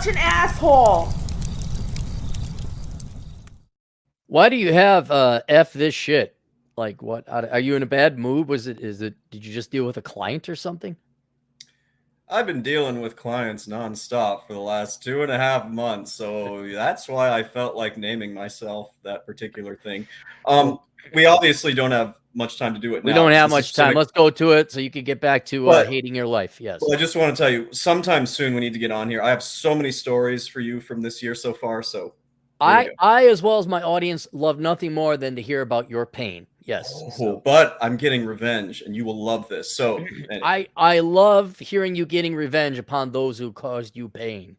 an asshole. Why do you have F this shit? Like, what? Are you in a bad mood? Did you just deal with a client or something? I've been dealing with clients nonstop for the last 2.5 months, so that's why I felt like naming myself that particular thing. We obviously don't have much time to do it now. We don't have much time. Let's go to it so you can get back to hating your life. Yes. Well, I just want to tell you, sometime soon we need to get on here. I have so many stories for you from this year so far, so I, as well as my audience, love nothing more than to hear about your pain. Yes. But I'm getting revenge, and you will love this. So anyway. I love hearing you getting revenge upon those who caused you pain.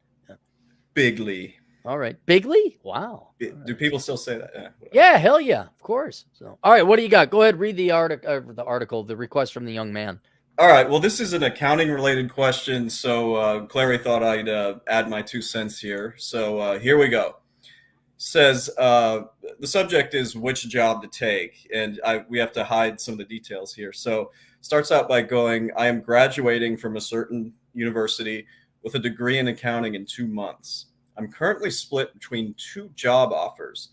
Bigly. All right. Bigly? Wow. Do people still say that? Yeah, hell yeah. Of course. So, all right. What do you got? Go ahead. Read the article, the request from the young man. All right. Well, this is an accounting-related question, so Clary thought I'd add my 2 cents here. So here we go. Says the subject is which job to take, and we have to hide some of the details here. So starts out by going, I am graduating from a certain university with a degree in accounting in 2 months. I'm currently split between 2 job offers,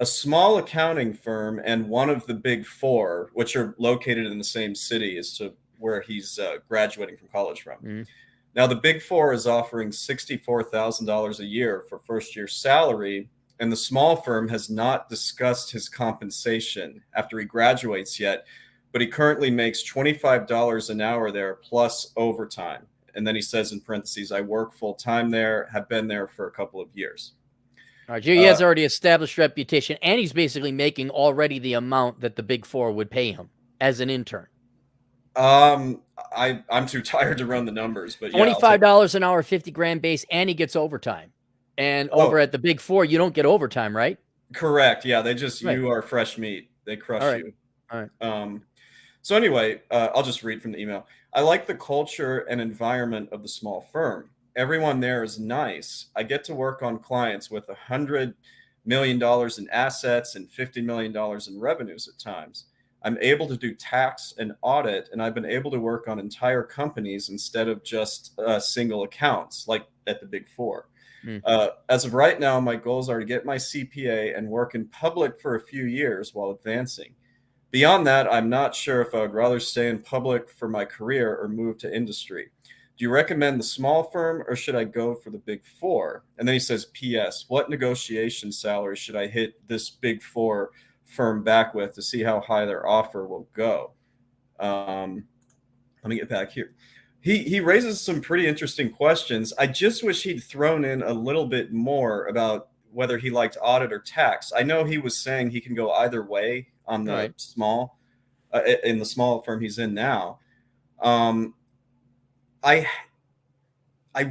a small accounting firm and one of the big 4, which are located in the same city as to where he's graduating from college from. Mm-hmm. Now, the big 4 is offering $64,000 a year for first-year salary, and the small firm has not discussed his compensation after he graduates yet, but he currently makes $25 an hour there plus overtime. And then he says in parentheses, I work full time there, have been there for a couple of years. All right, he has already established reputation, and he's basically making already the amount that the big 4 would pay him as an intern. I'm too tired to run the numbers, but $25 an hour, 50 grand base, and he gets overtime. And over at the big 4, you don't get overtime, right? Correct. Yeah, they just you are fresh meat. They crush you. All right. So anyway, I'll just read from the email. I like the culture and environment of the small firm. Everyone there is nice. I get to work on clients with $100 million in assets and $50 million in revenues at times. I'm able to do tax and audit, and I've been able to work on entire companies instead of just single accounts like at the big 4. As of right now, my goals are to get my CPA and work in public for a few years while advancing. Beyond that, I'm not sure if I would rather stay in public for my career or move to industry. Do you recommend the small firm or should I go for the big 4? And then he says, P.S. What negotiation salary should I hit this big 4 firm back with to see how high their offer will go? Let me get back here. He raises some pretty interesting questions. I just wish he'd thrown in a little bit more about whether he liked audit or tax. I know he was saying he can go either way on the small, in the small firm he's in now. I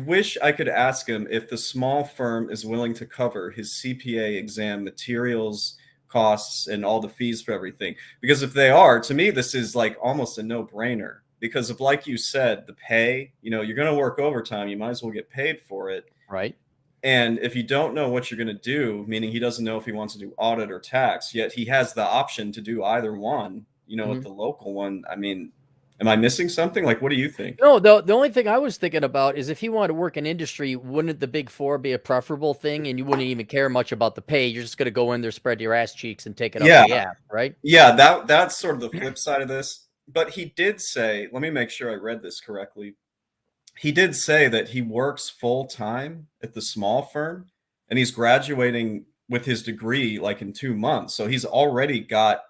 wish I could ask him if the small firm is willing to cover his CPA exam materials, costs, and all the fees for everything. Because if they are, to me, this is like almost a no-brainer. Because of, like you said, the pay, you're going to work overtime. You might as well get paid for it. Right. And if you don't know what you're going to do, meaning he doesn't know if he wants to do audit or tax, yet he has the option to do either one, at the local one. I mean, am I missing something? Like, what do you think? No, the only thing I was thinking about is if he wanted to work in industry, wouldn't the big 4 be a preferable thing? And you wouldn't even care much about the pay. You're just going to go in there, spread your ass cheeks, and take it up the ass, right? Yeah, that's sort of the flip side of this. But he did say, let me make sure I read this correctly. He did say that he works full time at the small firm and he's graduating with his degree like in 2 months. So he's already got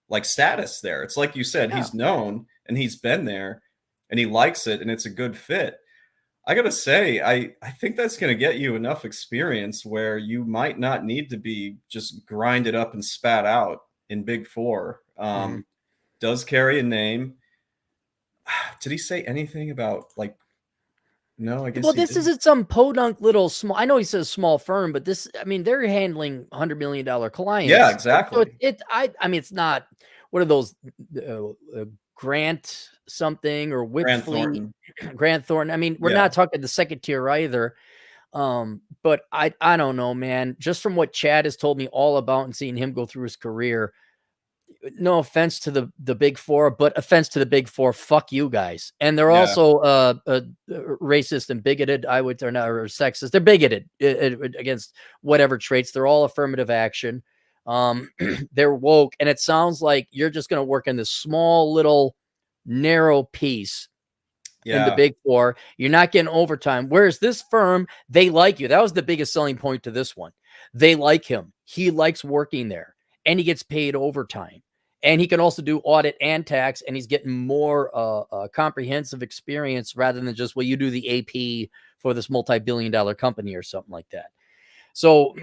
like status there. It's like you said, he's known and he's been there and he likes it and it's a good fit. I got to say, I think that's going to get you enough experience where you might not need to be just grinded up and spat out in big 4. Does carry a name. Did he say anything about like, no, I guess. Well, this isn't some podunk little small. I know he says small firm, but this, I mean, they're handling $100 million clients. Yeah, exactly. So I mean, it's not, what are those Grant something or Whitfleet, Grant Thornton. I mean, we're not talking the second tier either. But I don't know, man, just from what Chad has told me all about and seeing him go through his career, no offense to the big four, but offense to the big four. Fuck you guys. And they're Yeah. also racist and bigoted. I would, or not, or sexist. They're bigoted against whatever traits. They're all affirmative action. They're woke. And it sounds like you're just going to work in this small little narrow piece in the big four. You're not getting overtime. Whereas this firm, they like you. That was the biggest selling point to this one. They like him. He likes working there, and he gets paid overtime, and he can also do audit and tax, and he's getting more comprehensive experience rather than just, well, you do the AP for this multi-billion-dollar company or something like that. So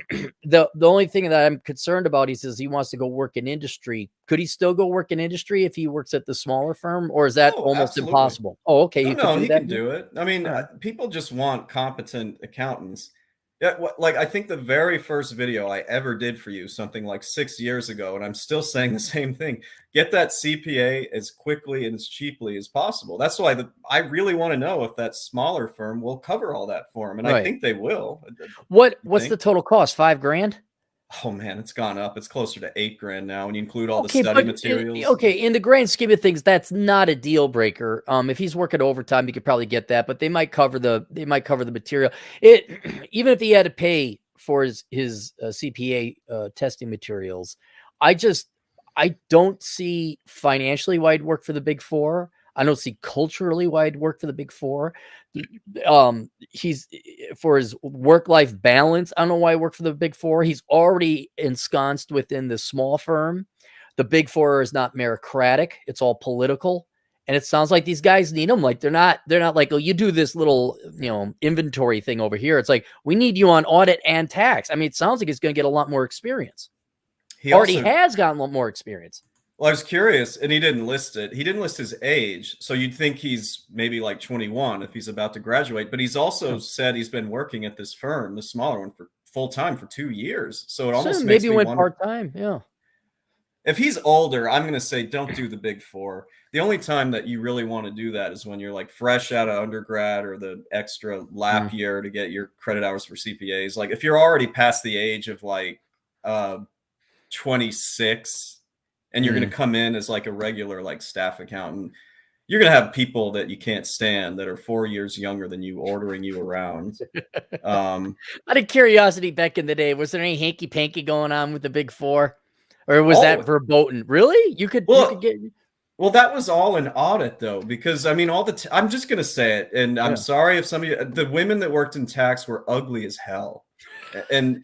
the only thing that I'm concerned about, he says he wants to go work in industry. Could he still go work in industry if he works at the smaller firm, or is that almost impossible? Oh, okay. He can do it. I mean, people just want competent accountants. Yeah, like I think the very first video I ever did for you, something like 6 years ago, and I'm still saying the same thing: get that CPA as quickly and as cheaply as possible. That's why I really want to know if that smaller firm will cover all that for him, and I think they will. What's the total cost? $5 grand? Oh man, it's gone up. It's closer to $8 grand now when you include all the study materials. In the grand scheme of things, that's not a deal breaker. If he's working overtime, you could probably get that, but they might cover the material. Even if he had to pay for his CPA testing materials, I don't see financially why I'd work for the big four. I don't see culturally why I'd work for the big four. He's for his work-life balance. I don't know why I work for the big four. He's already ensconced within the small firm. The big four is not meritocratic. It's all political. And it sounds like these guys need him. Like they're not like, oh, you do this little, inventory thing over here. It's like, we need you on audit and tax. I mean, it sounds like he's going to get a lot more experience. He already has gotten a lot more experience. Well, I was curious, and he didn't list it. He didn't list his age, so you'd think he's maybe like 21 if he's about to graduate. But he's also said he's been working at this firm, the smaller one, for full time for 2 years. So it almost makes me wonder, part time. Yeah. If he's older, I'm going to say don't do the big four. The only time that you really want to do that is when you're like fresh out of undergrad or the extra lap year to get your credit hours for CPAs. Like if you're already past the age of like 26. And you're going to come in as like a regular like staff accountant, you're going to have people that you can't stand that are 4 years younger than you ordering you around. Out of curiosity, back in the day, was there any hanky panky going on with the big four, or was that verboten? Really? You could get. Well, that was all an audit though, because I mean, I'm just going to say it, and I'm sorry if the women that worked in tax were ugly as hell, and.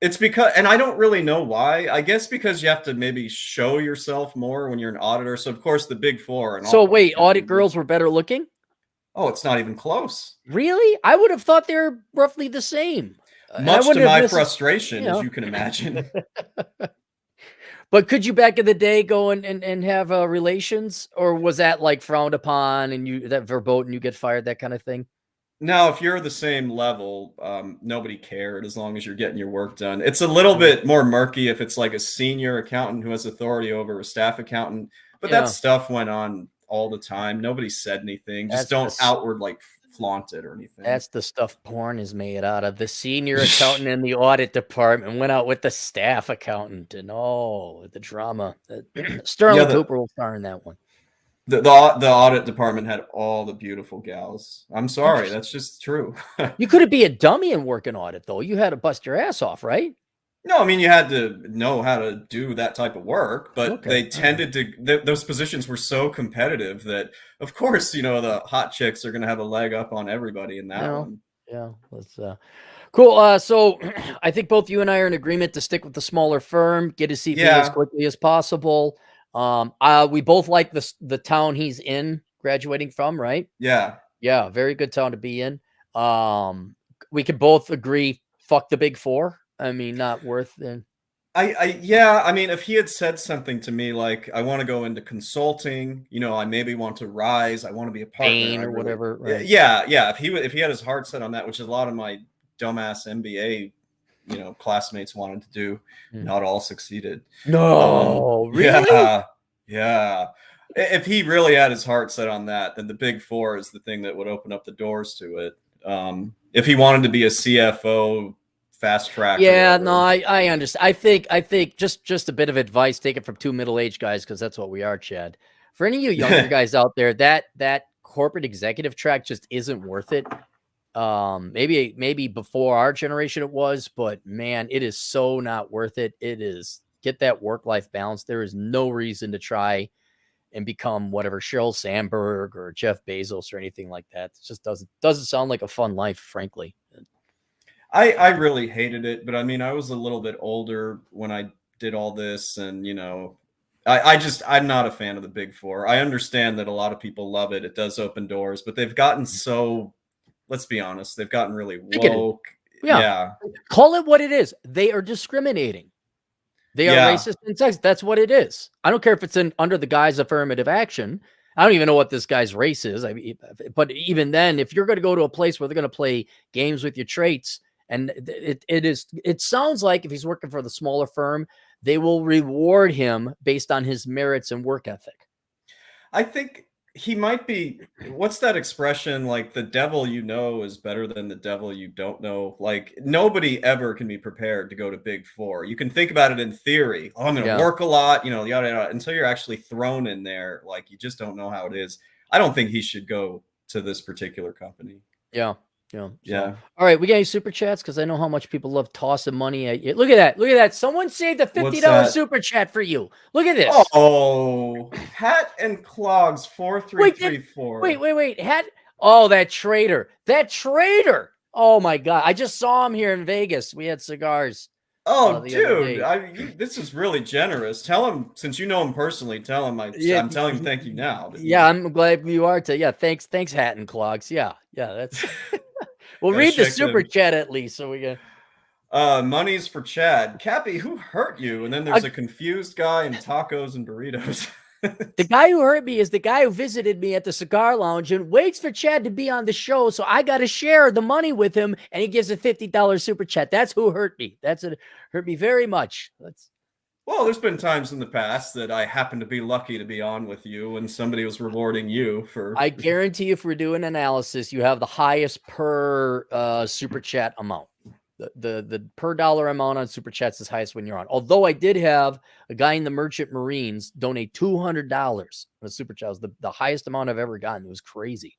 It's because, and I don't really know why. I guess because you have to maybe show yourself more when you're an auditor. So of course the big four. And so wait, audit girls were better looking? Oh, it's not even close. Really? I would have thought they're roughly the same. Much to my frustration, as you can imagine. But could you back in the day go and have relations, or was that like frowned upon and that verboten, you get fired, that kind of thing? Now, if you're the same level, nobody cared as long as you're getting your work done. It's a little bit more murky if it's like a senior accountant who has authority over a staff accountant. But that stuff went on all the time. Nobody said anything. Just don't outward like flaunt it or anything. That's the stuff porn is made out of. The senior accountant in the audit department went out with the staff accountant, and the drama. Sterling Cooper will star in that one. The audit department had all the beautiful gals. I'm sorry, that's just true. You couldn't be a dummy and work an audit, though. You had to bust your ass off, right? No, I mean, you had to know how to do that type of work, but they tended to, those positions were so competitive that, of course, the hot chicks are going to have a leg up on everybody in that one. Yeah, that's cool. So I think both you and I are in agreement to stick with the smaller firm, get his CPA as quickly as possible. We both like the town he's in, graduating from, right? Yeah. Very good town to be in. We could both agree, fuck the big four. I mean, not worth it. I mean, if he had said something to me like, I want to go into consulting, I maybe want to rise, I want to be a partner or whatever. Right? Yeah. If he had his heart set on that, which is a lot of my dumbass MBA classmates wanted to do, not all succeeded. No, really? Yeah. If he really had his heart set on that, then the big four is the thing that would open up the doors to it. If he wanted to be a CFO fast track. Yeah, no, I understand. I think just a bit of advice, take it from two middle-aged guys, because that's what we are, Chad. For any of you younger guys out there, that corporate executive track just isn't worth it. Maybe before our generation it was, but man, it is so not worth it. It is, get that work-life balance. There is no reason to try and become whatever Sheryl Sandberg or Jeff Bezos or anything like that. It just doesn't sound like a fun life, frankly. I really hated it, but I mean, I was a little bit older when I did all this, and you know, I'm not a fan of the Big Four. I understand that a lot of people love it. It does open doors, but they've gotten so, let's be honest, they've gotten really woke. Yeah. Call it what it is. They are discriminating. They are racist and sexist. That's what it is. I don't care if it's under the guise of affirmative action. I don't even know what this guy's race is. I mean, but even then, if you're going to go to a place where they're going to play games with your traits, and it sounds like if he's working for the smaller firm, they will reward him based on his merits and work ethic. I think he might be, what's that expression? Like, the devil you know is better than the devil you don't know. Like, nobody ever can be prepared to go to Big Four. You can think about it in theory. Oh, I'm going to work a lot, you know, yada, yada, until you're actually thrown in there. Like, you just don't know how it is. I don't think he should go to this particular company. Yeah. Yeah. All right, we got any super chats, because I know how much people love tossing money at you. Look at that. Look at that. Someone saved a $50 super chat for you. Look at this. Oh, Hat and Clogs 4334. Wait. Hat. Oh, that traitor. Oh my God. I just saw him here in Vegas. We had cigars. Oh, dude, this is really generous. Tell him, since you know him personally, tell him I'm telling him thank you now. Yeah, I'm glad you are too. Yeah, thanks, Hat and Clogs. Yeah, that's. We'll read the super chat at least, so we get. Money's for Chad. Cappy, who hurt you? And then there's a confused guy and tacos and burritos. The guy who hurt me is the guy who visited me at the cigar lounge and waits for Chad to be on the show, so I got to share the money with him, and he gives a $50 super chat. That's who hurt me. Hurt me very much. Well, there's been times in the past that I happened to be lucky to be on with you and somebody was rewarding you for. I guarantee you, if we're doing analysis, you have the highest per super chat amount. The per dollar amount on super chats is highest when you're on. Although I did have a guy in the Merchant Marines donate $200 on a super chat. It was the highest amount I've ever gotten. It was crazy.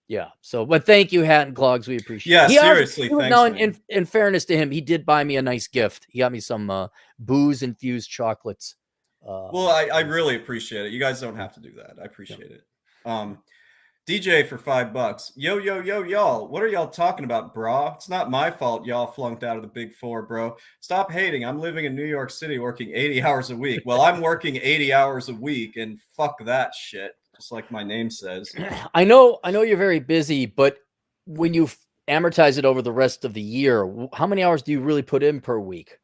Yeah. So, but thank you, Hat and Clogs. We appreciate it. Seriously. Thanks, no, in fairness to him, he did buy me a nice gift. He got me some booze infused chocolates. Well, I really appreciate it. You guys don't have to do that. I appreciate it. DJ for $5. Yo, y'all. What are y'all talking about, bro? It's not my fault y'all flunked out of the Big Four, bro. Stop hating. I'm living in New York City working 80 hours a week. Well, I'm working 80 hours a week, and fuck that shit. Just like my name says. I know you're very busy, but when you amortize it over the rest of the year, how many hours do you really put in per week?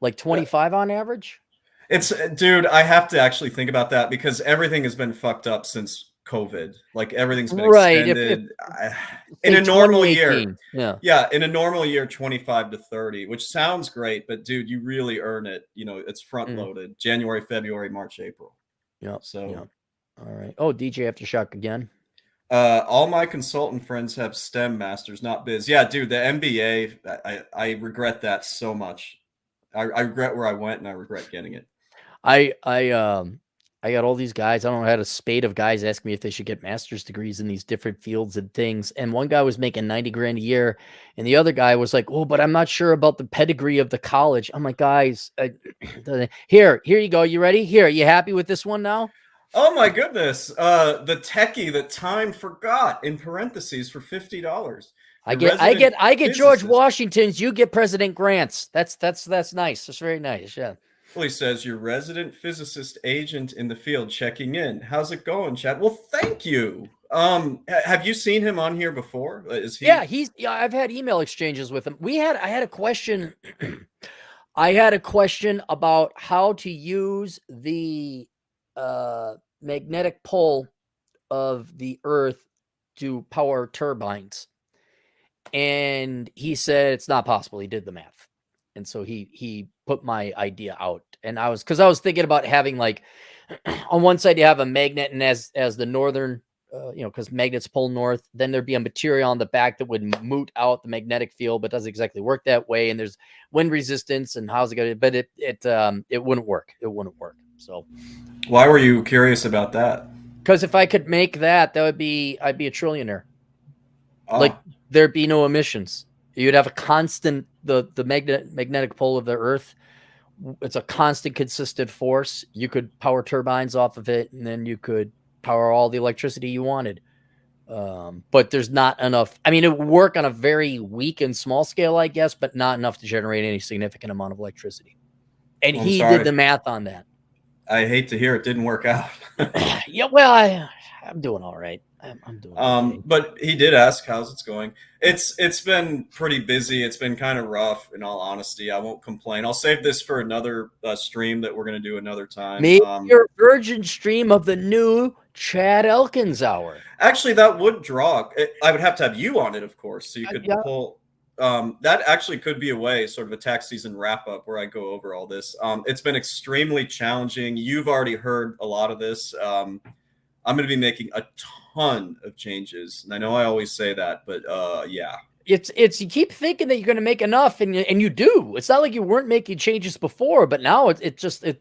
Like 25 on average? Dude, I have to actually think about that, because everything has been fucked up since COVID. Like, everything's been extended. In a normal year. Yeah. In a normal year, 25 to 30, which sounds great, but dude, you really earn it. You know, it's front loaded. January, February, March, April. Yeah. So. All right. Oh, DJ Aftershock again. All my consultant friends have STEM masters, not biz. Yeah, dude, the MBA, I regret that so much. I regret where I went, and I regret getting it. I got all these guys. I don't know, I had a spade of guys ask me if they should get master's degrees in these different fields and things. And one guy was making 90 grand a year, and the other guy was like, "Oh, but I'm not sure about the pedigree of the college." I'm like, guys, here you go. You ready? Here, you happy with this one now? Oh my goodness. The techie that time forgot, in parentheses, for $50. I get George Washington's, you get President Grant's. That's nice. That's very nice. Yeah. Well, he says, your resident physicist agent in the field checking in. How's it going, Chad? Well, thank you. Have you seen him on here before? Is he? Yeah, I've had email exchanges with him. I had a question. I had a question about how to use the magnetic pull of the earth to power turbines. And he said it's not possible. He did the math. And so he put my idea out. And I was thinking about having, like, on one side you have a magnet, and as the northern because magnets pull north, then there'd be a material on the back that would moot out the magnetic field, but doesn't exactly work that way. And there's wind resistance and how's it going to, but it wouldn't work. It wouldn't work. So Why were you curious about that? because if I could make that would be, I'd be a trillionaire. Oh. Like there'd be no emissions. You'd have a constant, the magnetic pole of the earth. It's a constant, consistent force. You could power turbines off of it, and then you could power all the electricity you wanted. But there's not enough. I mean, it would work on a very weak and small scale, I guess, but not enough to generate any significant amount of electricity. And he did the math on that. I hate to hear it didn't work out. Yeah, well, I'm doing all right. I'm doing okay. But he did ask how's it's going. It's been pretty busy. It's been kind of rough, in all honesty. I won't complain. I'll save this for another stream that we're going to do another time. Maybe your virgin stream of the new Chad Elkins hour. Actually, that would draw. I would have to have you on it, of course, so you could pull. That actually could be a way, sort of a tax season wrap up where I go over all this. It's been extremely challenging. You've already heard a lot of this. I'm going to be making a ton of changes, and I know I always say that, but yeah. It's you keep thinking that you're going to make enough, and you do. It's not like you weren't making changes before, but now it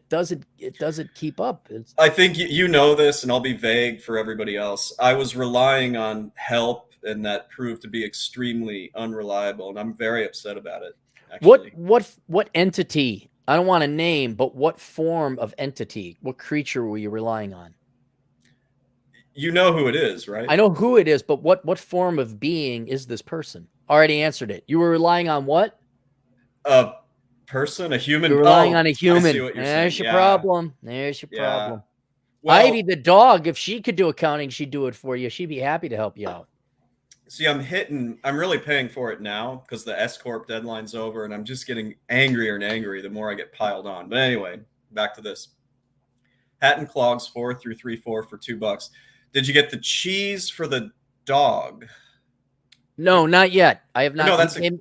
doesn't keep up. I think you know this, and I'll be vague for everybody else. I was relying on help, and that proved to be extremely unreliable, and I'm very upset about it. Actually. What entity? I don't want to name, but what form of entity? What creature were you relying on? You know who it is, right? I know who it is, but what form of being is this person? Already answered it. You were relying on what? A person, a human. You're relying on a human. There's your problem. There's your problem. Well, Ivy, the dog, if she could do accounting, she'd do it for you. She'd be happy to help you out. See, I'm really paying for it now because the S-Corp deadline's over, and I'm just getting angrier and angrier the more I get piled on. But anyway, back to this. Hat and Clogs 4-3-4 for $2. Did you get the cheese for the dog? No, not yet. I have not. No, that's he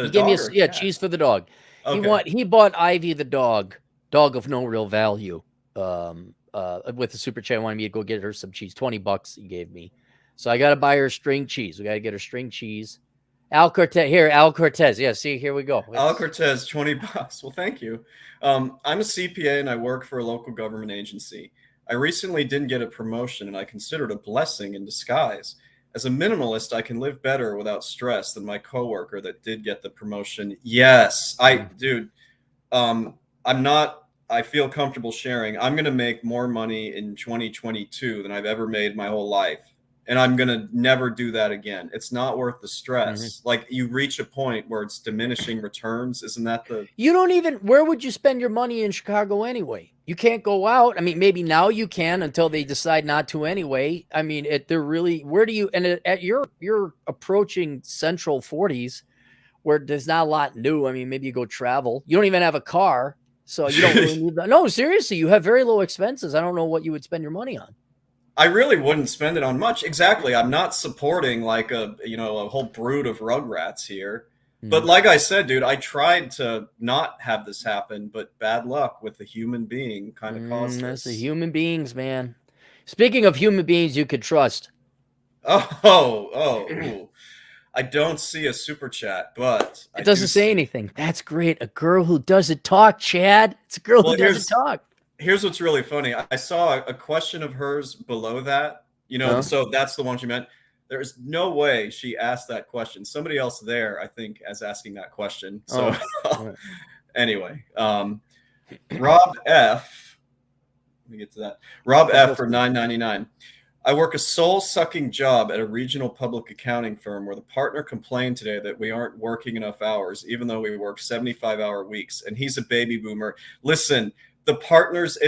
gave me cheese for the dog. Okay. He bought Ivy the dog of no real value. With the super chat, wanted me to go get her some cheese. $20 he gave me. So I got to buy her string cheese. We got to get her string cheese. Al Cortez. Yeah, see, here we go. Al Cortez, $20. Well, thank you. I'm a CPA and I work for a local government agency. I recently didn't get a promotion and I consider it a blessing in disguise. As a minimalist, I can live better without stress than my coworker that did get the promotion. Yes, I feel comfortable sharing. I'm going to make more money in 2022 than I've ever made my whole life. And I'm going to never do that again. It's not worth the stress. Mm-hmm. Like you reach a point where it's diminishing returns. Isn't that where would you spend your money in Chicago anyway? You can't go out. I mean, maybe now you can until they decide not to anyway. I mean, you're approaching central 40s where there's not a lot new. I mean, maybe you go travel. You don't even have a car. So you don't really need that. No, seriously, you have very low expenses. I don't know what you would spend your money on. I really wouldn't spend it on much. Exactly. I'm not supporting like a whole brood of rugrats here. But like I said, dude, I tried to not have this happen, but bad luck with a human being kind of caused this. That's the human beings, man. Speaking of human beings you could trust. Ooh. I don't see a super chat, but it doesn't say anything. That's great. A girl who doesn't talk, Chad. It's a girl who doesn't talk. Here's what's really funny. I saw a question of hers below that, so that's the one she meant. There's no way she asked that question. Somebody else there, I think, is asking that question. So anyway, Rob F. Let me get to that. Rob F for $9.99. I work a soul-sucking job at a regional public accounting firm where the partner complained today that we aren't working enough hours, even though we work 75-hour weeks. And he's a baby boomer. Listen, the partners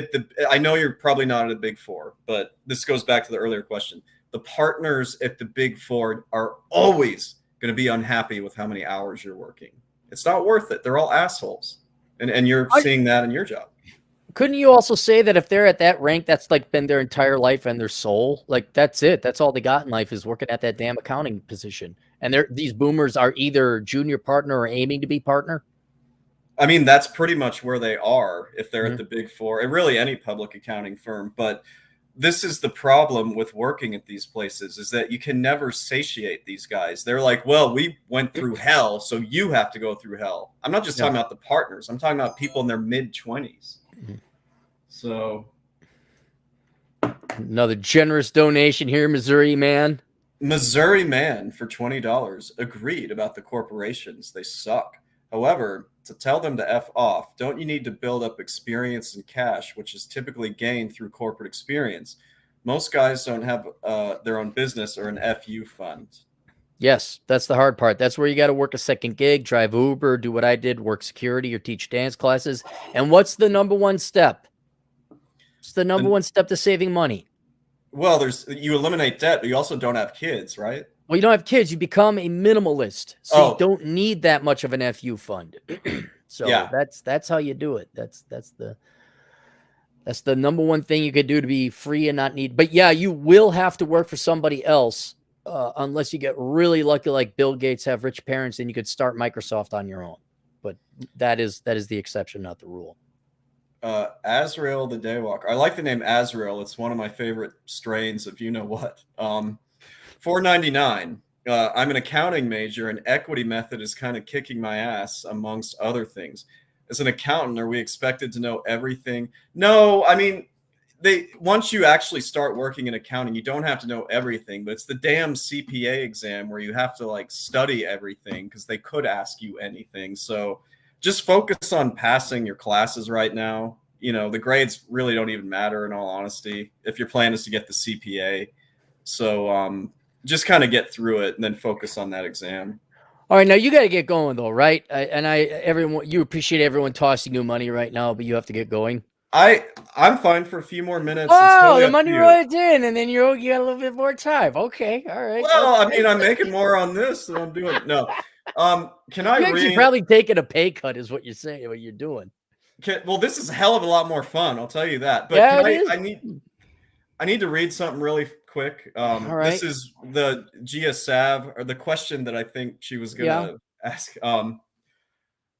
I know you're probably not at a Big Four, but this goes back to the earlier question. The partners at the Big Four are always going to be unhappy with how many hours you're working. It's not worth it. They're all assholes. And you're seeing that in your job. Couldn't you also say that if they're at that rank, that's like been their entire life and their soul? Like that's it. That's all they got in life is working at that damn accounting position. And these boomers are either junior partner or aiming to be partner. I mean, that's pretty much where they are if they're at the Big Four and really any public accounting firm. But this is the problem with working at these places, is that you can never satiate these guys. They're like, well, we went through hell, so you have to go through hell. I'm not just talking about the partners. I'm talking about people in their mid-20s. So another generous donation here, Missouri man. Missouri man for $20 agreed about the corporations. They suck. However, to tell them to F off, don't you need to build up experience and cash, which is typically gained through corporate experience? Most guys don't have their own business or an FU fund. Yes, that's the hard part. That's where you got to work a second gig, drive Uber, do what I did, work security or teach dance classes. And what's the number one step? It's the number one step to saving money. Well, you eliminate debt, but you also don't have kids, right? Well, you don't have kids. You become a minimalist. So you don't need that much of an FU fund. So yeah, that's how you do it. That's the number one thing you could do to be free and not need. But yeah, you will have to work for somebody else unless you get really lucky, like Bill Gates have rich parents, and you could start Microsoft on your own. But that is the exception, not the rule. Azrael the Daywalker. I like the name Azrael. It's one of my favorite strains of you know what. $4.99. I'm an accounting major, and equity method is kind of kicking my ass, amongst other things. As an accountant, are we expected to know everything? No, I mean, once you actually start working in accounting, you don't have to know everything, but it's the damn CPA exam where you have to like study everything because they could ask you anything. So just focus on passing your classes right now. You know, the grades really don't even matter, in all honesty, if your plan is to get the CPA. So just kind of get through it and then focus on that exam. All right, now you got to get going though, right? You appreciate everyone tossing you money right now, but you have to get going. I'm fine for a few more minutes. Oh, the money rolled in, and then you got a little bit more time. Okay, all right. Well, I mean, I'm making more on this than I'm doing. No, can I read? You're probably taking a pay cut, is what you're saying. What you're doing? Well, this is a hell of a lot more fun. I'll tell you that. But yeah, I need to read something really quick. All right. This is the Gia Sav, or the question that I think she was gonna ask.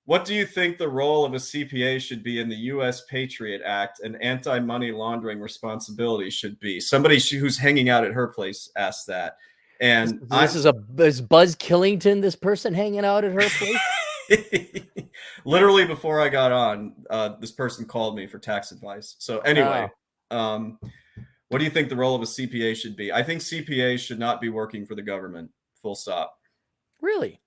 What do you think the role of a CPA should be in the U.S. Patriot Act and anti-money laundering responsibility should be? Somebody who's hanging out at her place asked that. And is Buzz Killington, this person hanging out at her place? Literally before I got on, this person called me for tax advice. So anyway, what do you think the role of a CPA should be? I think CPAs should not be working for the government. Full stop. Really?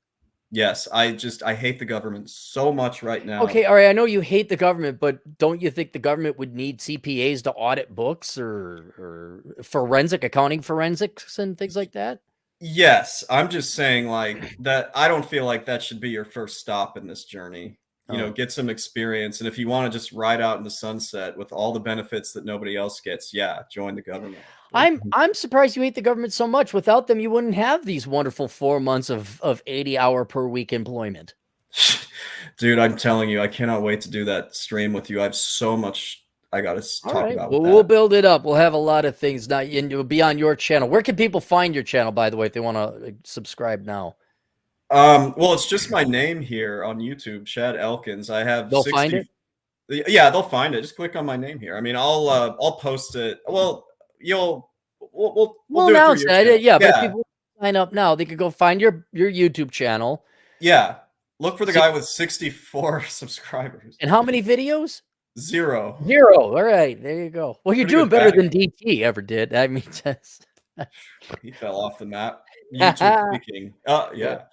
Yes, I hate the government so much right now. Okay, all right, I know you hate the government, but don't you think the government would need CPAs to audit books or accounting forensics and things like that? Yes, I'm just saying like that. I don't feel like that should be your first stop in this journey. You know, get some experience. And if you want to just ride out in the sunset with all the benefits that nobody else gets, join the government. I'm surprised you hate the government so much. Without them, you wouldn't have these wonderful 4 months of 80-hour per week employment. Dude, I'm telling you, I cannot wait to do that stream with you. I have so much I got to talk about. Well, we'll build it up. We'll have a lot of things. Now, and it'll be on your channel. Where can people find your channel, by the way, if they want to subscribe now? Well, it's just my name here on YouTube, Chad Elkins. I have They'll find it? Yeah, they'll find it. Just click on my name here. I mean, I'll post it. Well, we'll do announce it. Yeah, but if people sign up now, they could go find your YouTube channel. Yeah. Look for the guy with 64 subscribers. And how many videos? 0. All right, there you go. Well, you're doing better than DT ever did. I mean, he fell off the map. YouTube speaking. Yeah.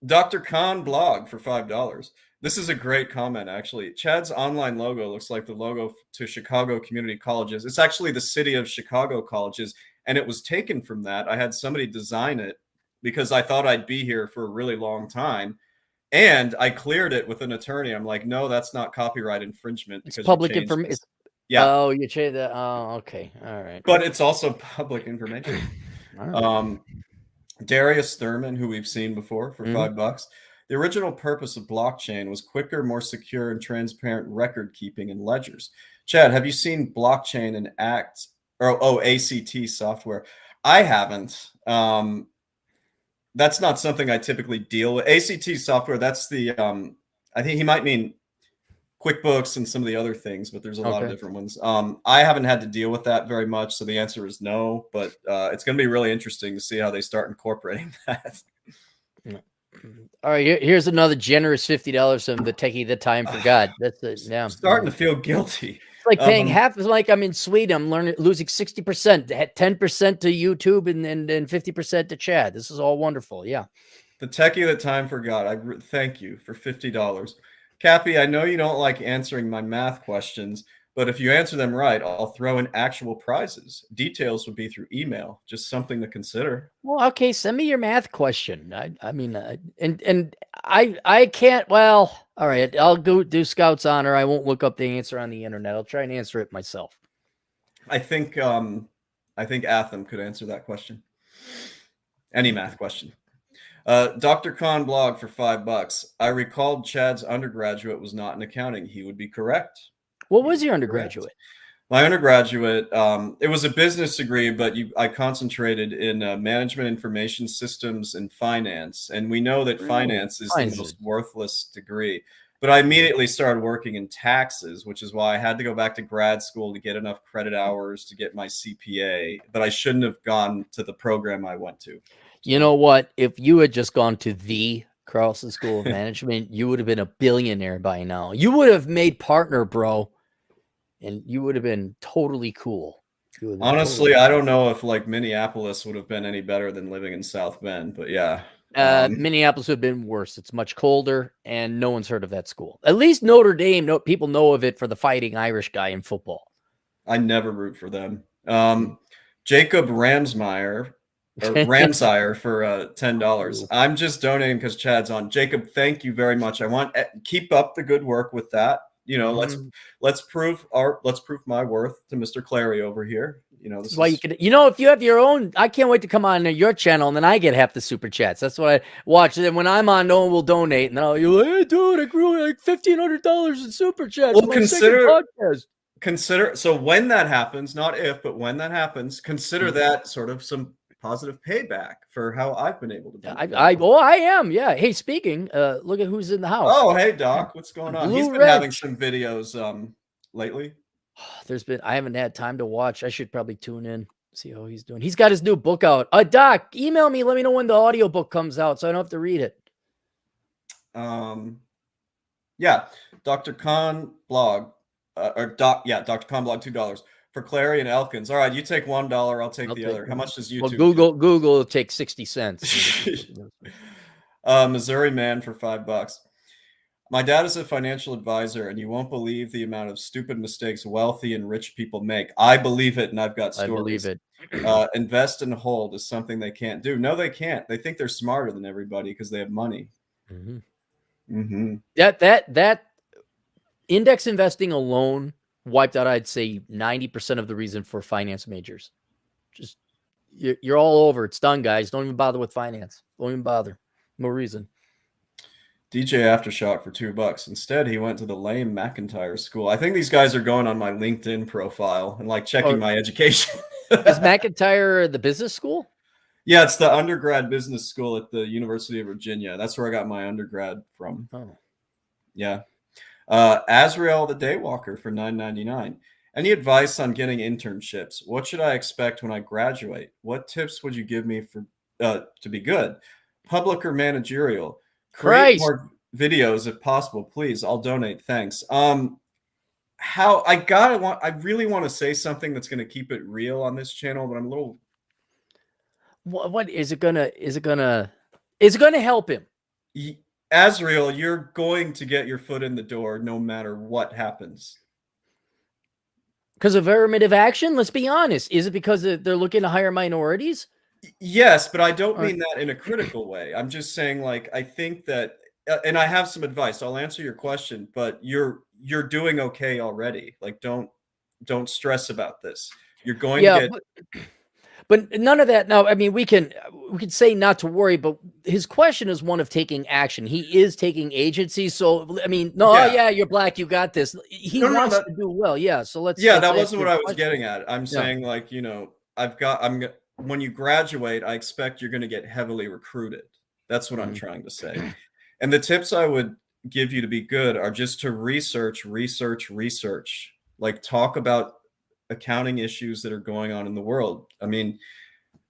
DOCTORKHANblog for $5. This is a great comment, actually. Chad's online logo looks like the logo to Chicago community colleges. It's actually the city of Chicago colleges, and it was taken from that. I had somebody design it because I thought I'd be here for a really long time, and I cleared it with an attorney. I'm like, no, that's not copyright infringement. It's public information. Yeah. Oh, you changed that. Oh, okay. All right. But it's also public information. Darius Thurman, who we've seen before, for $5. The original purpose of blockchain was quicker, more secure, and transparent record keeping and ledgers. Chad, have you seen blockchain and ACT software? I haven't. That's not something I typically deal with. ACT software, that's the I think he might mean QuickBooks and some of the other things, but there's a lot of Okay. different ones. I haven't had to deal with that very much, so the answer is no, but it's going to be really interesting to see how they start incorporating that. All right, here's another generous $50 from the techie the time for God. That's it. Yeah. I'm starting to feel guilty. It's like paying half. It's like I'm in Sweden. I'm losing 60%, 10% to YouTube, and 50% to Chad. This is all wonderful. Yeah. The techie that time forgot. Thank you for $50. Cappy, I know you don't like answering my math questions, but if you answer them right, I'll throw in actual prizes. Details would be through email. Just something to consider. Well, okay, send me your math question. I mean, and I can't. Well, all right, I'll go do Scout's honor. I won't look up the answer on the internet. I'll try and answer it myself. I think Atham could answer that question. Any math question. DOCTORKHANblog for $5. I recalled Chad's undergraduate was not in accounting. He would be correct. What was your undergraduate? Correct. My undergraduate, it was a business degree, but I concentrated in management information systems and finance. And we know that finance is the most worthless degree. But I immediately started working in taxes, which is why I had to go back to grad school to get enough credit hours to get my CPA. But I shouldn't have gone to the program I went to. You know what? If you had just gone to the Carlson School of Management, you would have been a billionaire by now. You would have made partner, bro. And you would have been totally cool. Honestly, I don't know if like Minneapolis would have been any better than living in South Bend, but yeah. Minneapolis would have been worse. It's much colder, and no one's heard of that school. At least Notre Dame, people know of it for the Fighting Irish guy in football. I never root for them. Jacob Ramsire for $10. I'm just donating because Chad's on. Jacob, thank you very much. I want keep up the good work with that. You know, let's prove my worth to Mr. Clary over here. You know, this is why you could, if you have your own, I can't wait to come on your channel and then I get half the super chats. That's what I watch. And then when I'm on, no one will donate. And then you're like, hey, dude, I grew like $1,500 in super chats. Well, consider. So when that happens, not if, but when that happens, consider that sort of some positive payback for how I've been able to do I am. Yeah. Hey, speaking, look at who's in the house. Oh, hey, Doc, what's going on? He's been having some videos lately. I haven't had time to watch. I should probably tune in, see how he's doing. He's got his new book out. Doc, email me, let me know when the audio book comes out so I don't have to read it. Yeah, Dr. Khan blog DOCTORKHANblog $2 for Clary and Elkins. All right, you take $1, I'll take the other. How much does YouTube? Well, Google will take 60 cents. Missouri man for $5. My dad is a financial advisor, and you won't believe the amount of stupid mistakes wealthy and rich people make. I believe it, and I've got stories. I believe it. Invest and hold is something they can't do. No, they can't. They think they're smarter than everybody because they have money. That index investing alone wiped out, I'd say, 90% of the reason for finance majors. Just you're all over. It's done, guys. Don't even bother with finance. Don't even bother. No reason. DJ Aftershock for $2. Instead, he went to the lame McIntyre school. I think these guys are going on my LinkedIn profile and like checking my education. Is McIntyre the business school? Yeah, it's the undergrad business school at the University of Virginia. That's where I got my undergrad from. Oh, yeah. Azrael the Daywalker for $9.99. Any advice on getting internships? What should I expect when I graduate? What tips would you give me for to be good? Public or managerial? Create more videos if possible, please. I'll donate. Thanks. I really want to say something that's going to keep it real on this channel, but I'm a little. What is it gonna help him? Azrael, you're going to get your foot in the door no matter what happens. Because of affirmative action? Let's be honest. Is it because they're looking to hire minorities? Yes, but I don't mean that in a critical way. I'm just saying, like, I think that, and I have some advice. I'll answer your question, but you're doing okay already. Like, don't stress about this. You're going to get. But none of that. Now, I mean, we can say not to worry, but his question is one of taking action. He is taking agency. So, I mean, you're black. You got this. He wants to do well. Yeah. So let's. Yeah, that wasn't what I was getting at. I'm saying, like, when you graduate, I expect you're going to get heavily recruited. That's what I'm trying to say. And the tips I would give you to be good are just to research. Like talk about accounting issues that are going on in the world. I mean,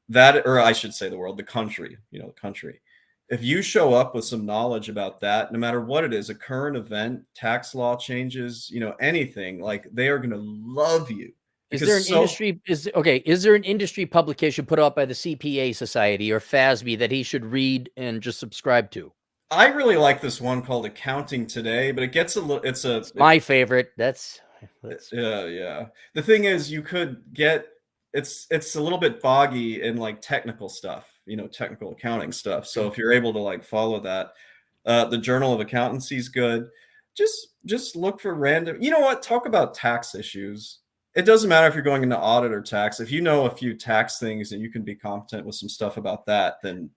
that, or I should say the world, the country, the country. If you show up with some knowledge about that, no matter what it is, a current event, tax law changes, anything, like they are going to love you. Is there an industry is there an industry publication put out by the CPA Society or FASB that he should read and just subscribe to? I really like this one called Accounting Today, but it gets a little, it's my favorite. That's yeah. The thing is, you could get, it's a little bit boggy in like technical stuff, technical accounting stuff. So if you're able to like follow that, the Journal of Accountancy is good. Just look for random, talk about tax issues. It doesn't matter if you're going into audit or tax. If you know a few tax things and you can be competent with some stuff about that, then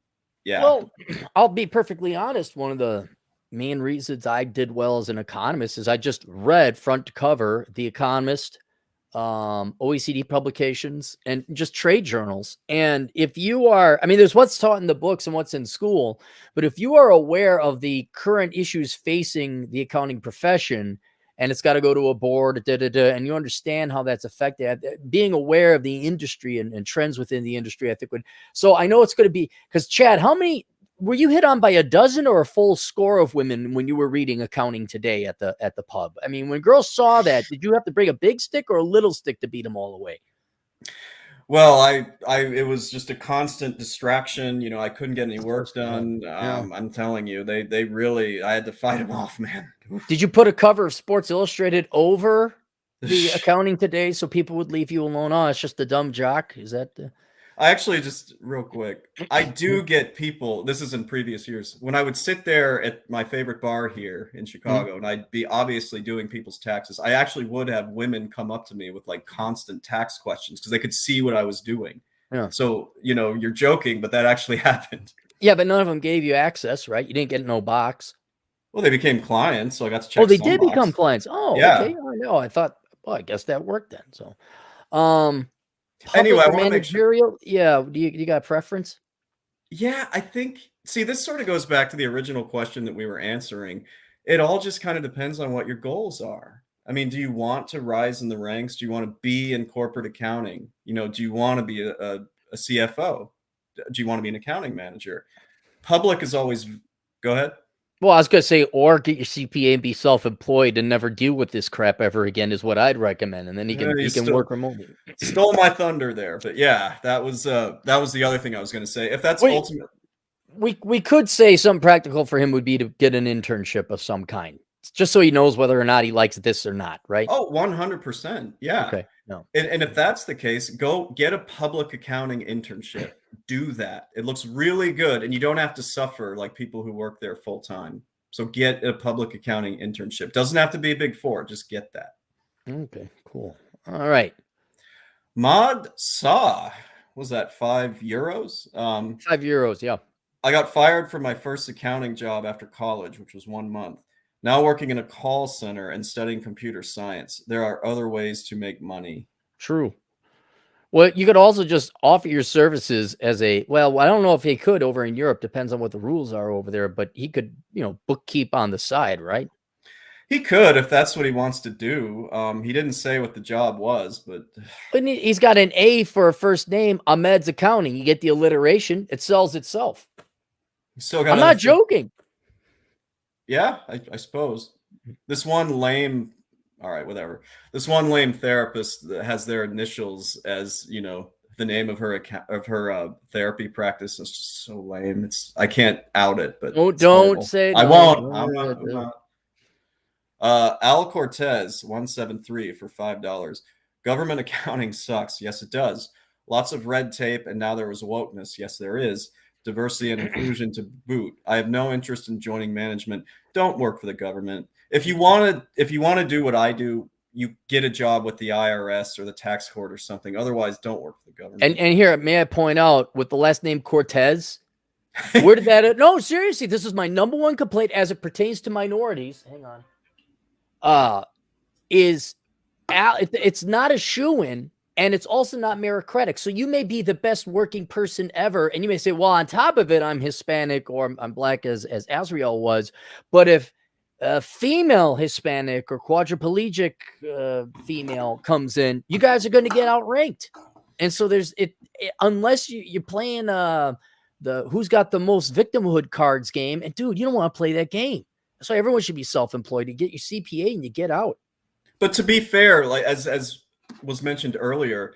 yeah. Well, I'll be perfectly honest. One of the main reasons I did well as an economist is I just read front to cover The Economist, OECD publications, and just trade journals. And if you are, I mean, there's what's taught in the books and what's in school, but if you are aware of the current issues facing the accounting profession, and it's got to go to a board, and you understand how that's affected, being aware of the industry and trends within the industry, I think would. So I know it's going to be, because Chad, how many were you hit on by a dozen or a full score of women when you were reading Accounting Today at the pub? I mean, when girls saw that, did you have to bring a big stick or a little stick to beat them all away? Well, it was just a constant distraction. I couldn't get any work done. Yeah. I'm telling you, they really, I had to fight them off, man. Did you put a cover of Sports Illustrated over the Accounting Today so people would leave you alone? Oh, it's just a dumb jock. Is that I actually, just real quick, I do get people, this is in previous years, when I would sit there at my favorite bar here in Chicago, and I'd be obviously doing people's taxes, I actually would have women come up to me with like constant tax questions because they could see what I was doing. Yeah. So, you're joking, but that actually happened. Yeah, but none of them gave you access, right? You didn't get no box. Well, they became clients, so I got to check. Oh, they did become clients. Oh, yeah. Okay. I know. I thought, well, I guess that worked then. So, anyway, I want to make sure. Yeah. Do you got a preference? Yeah, I think, see, this sort of goes back to the original question that we were answering. It all just kind of depends on what your goals are. I mean, do you want to rise in the ranks? Do you want to be in corporate accounting? Do you want to be a CFO? Do you want to be an accounting manager? Public is always, go ahead. Well, I was going to say, or get your CPA and be self-employed and never deal with this crap ever again is what I'd recommend. And then you can work remotely. Stole my thunder there, but yeah, that was the other thing I was going to say. If that's ultimate, we could say something practical for him would be to get an internship of some kind, just so he knows whether or not he likes this or not, right? Oh, 100%. Yeah. Okay. No. And if that's the case, go get a public accounting internship. Do that. It looks really good, and you don't have to suffer like people who work there full time. So get a public accounting internship. Doesn't have to be a Big Four. Just get that. Okay, cool. All right. Mod Saw, was that €5? €5, yeah. I got fired from my first accounting job after college, which was 1 month. Now working in a call center and studying computer science. There are other ways to make money. True. Well, you could also just offer your services as well, I don't know if he could over in Europe. Depends on what the rules are over there, but he could, bookkeep on the side, right? He could, if that's what he wants to do. He didn't say what the job was, but he's got an A for a first name, Ahmed's Accounting. You get the alliteration. It sells itself. I'm not joking. Yeah, I suppose. This one lame, all right, whatever. This one lame therapist that has their initials as, the name of her therapy practice is just so lame. I can't out it, but don't say. I won't. I'm not. Al Cortez 173 for $5. Government accounting sucks. Yes, it does. Lots of red tape, and now there was wokeness. Yes, there is. Diversity and inclusion to boot. I have no interest in joining management. Don't work for the government. If you want to do what I do, you get a job with the IRS or the tax court or something. Otherwise, don't work for the government. And here, may I point out, with the last name Cortez, where did that? No, seriously, this is my #1 complaint as it pertains to minorities. Hang on. It's not a shoo-in. And it's also not meritocratic. So you may be the best working person ever. And you may say, well, on top of it, I'm Hispanic or I'm black as Azrael was. But if a female Hispanic or quadriplegic female comes in, you guys are going to get outranked. And so there's unless you're playing the who's got the most victimhood cards game. And dude, you don't want to play that game. That's why everyone should be self-employed. You get your CPA and you get out. But to be fair, like as was mentioned earlier,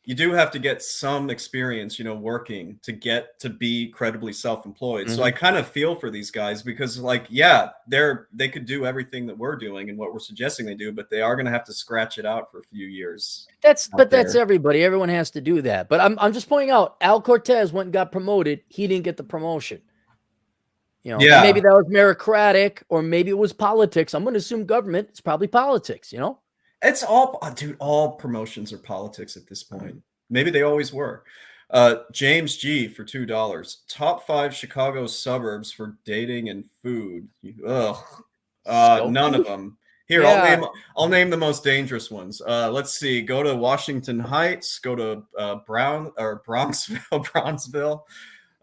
you do have to get some experience, working to get to be credibly self-employed. So I kind of feel for these guys because, like, yeah, they could do everything that we're doing and what we're suggesting they do, but they are going to have to scratch it out for a few years. That's everybody. Everyone has to do that. But I'm just pointing out, Al Cortez went and got promoted. He didn't get the promotion. Yeah. Maybe that was meritocratic, or maybe it was politics. I'm going to assume government. It's probably politics. It's all, dude, all promotions are politics at this point. Maybe they always were. James G for $2. Top 5 Chicago suburbs for dating and food. None of them. Here, yeah. I'll name the most dangerous ones. Let's see. Go to Washington Heights. Go to Bronxville.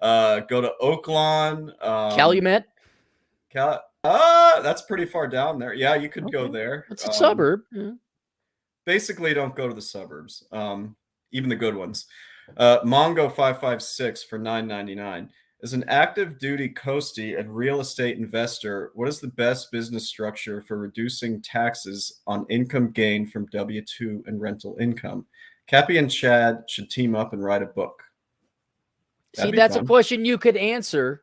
Go to Oaklawn. Calumet. That's pretty far down there. Yeah, you could go there. It's a suburb. Basically, don't go to the suburbs, even the good ones. Mongo556 for $9.99. As an active duty coastie and real estate investor, what is the best business structure for reducing taxes on income gained from W-2 and rental income? Cappy and Chad should team up and write a book. See, that's a question you could answer.